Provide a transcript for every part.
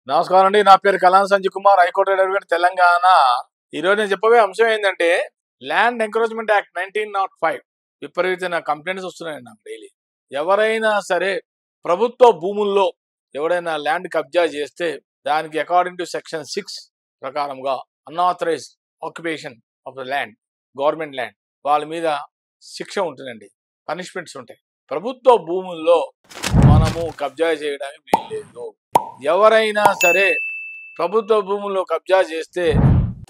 నమస్కారం అండి. నా పేరు కలాన్ సంజయ్ కుమార్, హైకోర్టు అడ్వకేట్, తెలంగాణ. ఈరోజు నేను చెప్పబోయే అంశం ఏంటంటే ల్యాండ్ ఎంక్రోచ్మెంట్ యాక్ట్ 1905 విపరీతమైన కంప్లైంట్స్ వస్తున్నాయండి నాకు డైలీ. ఎవరైనా సరే ప్రభుత్వ భూముల్లో ఎవరైనా ల్యాండ్ కబ్జా చేస్తే దానికి అకార్డింగ్ టు సెక్షన్ 6 ప్రకారంగా unauthorised occupation of the land, government land, వాళ్ళ మీద శిక్ష ఉంటుందండి, పనిష్మెంట్స్ ఉంటాయి. ప్రభుత్వ భూముల్లో మనము కబ్జా చేయడానికి వీల్లేదు. ఎవరైనా సరే ప్రభుత్వ భూముల్లో కబ్జా చేస్తే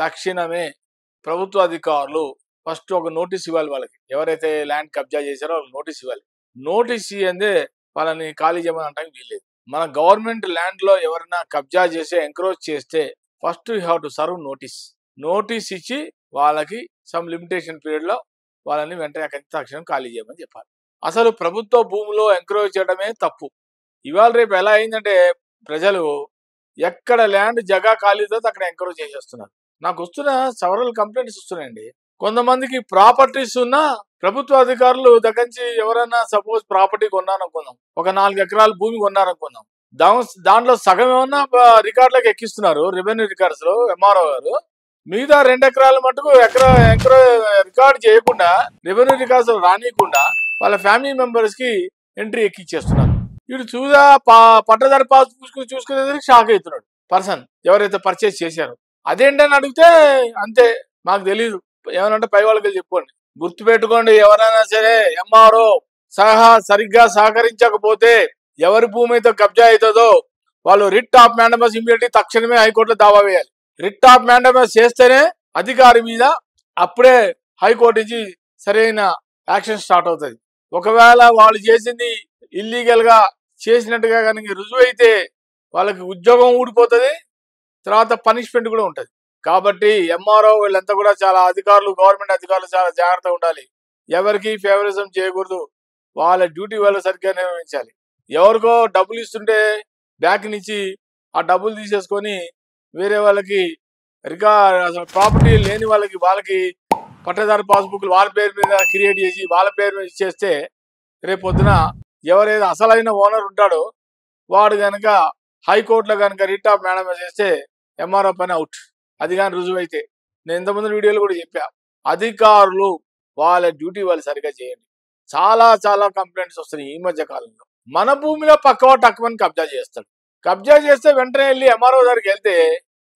తక్షణమే ప్రభుత్వ అధికారులు ఫస్ట్ ఒక నోటీస్ ఇవ్వాలి. వాళ్ళకి ఎవరైతే ల్యాండ్ కబ్జా చేశారో వాళ్ళకి నోటీస్ ఇవ్వాలి. నోటీస్ ఇవ్వందే వాళ్ళని ఖాళీ చేయమని అనడానికి వీల్లేదు. మన గవర్నమెంట్ ల్యాండ్ లో ఎవరైనా కబ్జా చేసి ఎంక్రోచ్ చేస్తే first you have to serve notice ఇచ్చి వాళ్ళకి సమ్ లిమిటేషన్ పీరియడ్ లో వాళ్ళని వెంటనే తక్షణం ఖాళీ చేయమని చెప్పాలి. అసలు ప్రభుత్వ భూమిలో ఎంక్రోచ్ చేయడమే తప్పు. ఇవాళ రేపు ఎలా అయిందంటే ప్రజలు ఎక్కడ ల్యాండ్ జగా ఖాళీతో అక్కడ ఎంక్రోచ్ చేసేస్తున్నారు. నాకు వస్తున్న సెవరల్ కంప్లైంట్స్ వస్తున్నాయండి. కొంతమందికి ప్రాపర్టీస్ ఉన్న ప్రభుత్వ అధికారులు దగ్గరించి ఎవరైనా సపోజ్ ప్రాపర్టీ కొన్నారనుకుందాం, ఒక 4 ఎకరాల భూమి కొన్నారనుకుందాం, దాంట్లో సగం ఏమన్నా రికార్డులకు ఎక్కిస్తున్నారు రెవెన్యూ రికార్డ్స్ లో ఎంఆర్ఓ గారు. మిగతా 2 ఎకరాల మటుకు రికార్డ్ చేయకుండా రెవెన్యూ రికార్డ్స్ రానియకుండా వాళ్ళ ఫ్యామిలీ మెంబర్స్ కి ఎంట్రీ ఎక్కిచ్చేస్తున్నారు. వీడు చూదా పట్టదారి పాస్ చూసుకునేసరికి షాక్ అవుతున్నాడు పర్సన్ ఎవరైతే పర్చేస్ చేశారో. అదేంటని అడిగితే అంతే, మాకు తెలియదు, ఏమనంటే పై వాళ్ళకి చెప్పుకోండి. గుర్తుపెట్టుకోండి, ఎవరైనా సరే ఎంఆర్ఓ సరిగ్గా సహకరించకపోతే ఎవరి భూమి అయితే కబ్జా అవుతుందో వాళ్ళు రిట్ ఆఫ్ మ్యాండమస్ ఇమ్మీడియట్లీ తక్షణమే హైకోర్టులో దావా వేయాలి. రిట్ ఆఫ్ మ్యాండమస్ చేస్తేనే అధికారి మీద అప్పుడే హైకోర్టు నుంచి సరైన యాక్షన్ స్టార్ట్ అవుతుంది. ఒకవేళ వాళ్ళు చేసింది ఇల్లీగల్ గా చేసినట్టుగా కనుక రుజువు అయితే వాళ్ళకి ఉద్యోగం ఊడిపోతుంది, తర్వాత పనిష్మెంట్ కూడా ఉంటుంది. కాబట్టి ఎంఆర్ఓ వీళ్ళంతా కూడా చాలా అధికారులు, గవర్నమెంట్ అధికారులు చాలా జాగ్రత్తగా ఉండాలి. ఎవరికి ఫేవరిజం చేయకూడదు. వాళ్ళ డ్యూటీ వాళ్ళు సరిగ్గా నిర్వహించాలి. ఎవరికో డబ్బులు ఇస్తుంటే బ్యాంక్ నుంచి ఆ డబ్బులు తీసేసుకొని వేరే వాళ్ళకి అసలు ప్రాపర్టీ లేని వాళ్ళకి పట్టదారు పాస్బుక్లు వాళ్ళ పేరు మీద క్రియేట్ చేసి వాళ్ళ పేరు మీద ఇచ్చేస్తే రేపు పొద్దున ఎవరైతే అసలైన ఓనర్ ఉంటాడో వాడు కనుక హైకోర్టులో కనుక రిట్ ఆఫ్ మ్యాండమస్ చేస్తే ఎంఆర్ఓ పైన అవుట్. అది కానీ రుజువు అయితే, నేను ఇంతకుముందు వీడియోలో కూడా చెప్పా, అధికారులు వాళ్ళ డ్యూటీ వాళ్ళు సరిగ్గా చేయండి. చాలా కంప్లైంట్స్ వస్తున్నాయి ఈ మధ్య కాలంలో. మన భూమిలో పక్కవాడు టక్కుమని కబ్జా చేస్తాడు. కబ్జా చేస్తే వెంటనే వెళ్ళి ఎంఆర్ఓ దగ్గరికి వెళ్తే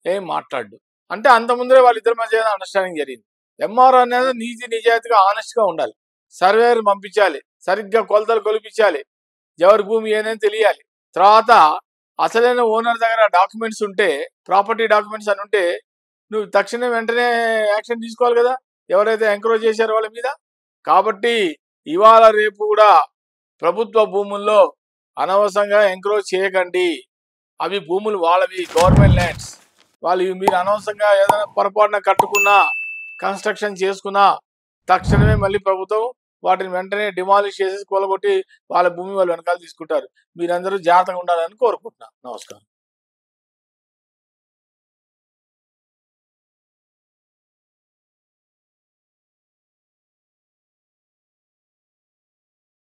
ఏం మాట్లాడు. అంటే అంత ముందరే వాళ్ళిద్దరి మధ్య అండర్స్టాండింగ్ జరిగింది. ఎంఆర్ఓ అనేది నీతి నిజాయితీగా ఆనెస్ట్ గా ఉండాలి. సర్వేర్ పంపించాలి, సరిగ్గా కొలతలు కొలిపించాలి, ఎవరి భూమి ఏదని తెలియాలి. తర్వాత అసలైన ఓనర్ దగ్గర డాక్యుమెంట్స్ ఉంటే, ప్రాపర్టీ డాక్యుమెంట్స్ అని ఉంటే నువ్వు తక్షణం వెంటనే యాక్షన్ తీసుకోవాలి కదా ఎవరైతే ఎంక్రోచ్ చేశారో వాళ్ళ మీద. కాబట్టి ఇవాళ రేపు కూడా ప్రభుత్వ భూముల్లో అనవసరంగా ఎంక్రోచ్ చేయకండి. అవి భూములు వాళ్ళవి, గవర్నమెంట్ ల్యాండ్స్. వాళ్ళు మీరు అనవసరంగా ఏదైనా పొరపాటున కట్టుకున్నా, కన్స్ట్రక్షన్ చేసుకున్నా తక్షణమే మళ్ళీ ప్రభుత్వం వాటిని వెంటనే డిమాలిష్ చేసి కూలగొట్టి వాళ్ళ భూమి వాళ్ళు వెనకాల తీసుకుంటారు. మీరందరూ జాగ్రత్తగా ఉండాలని కోరుకుంటున్నాను. నమస్కారం.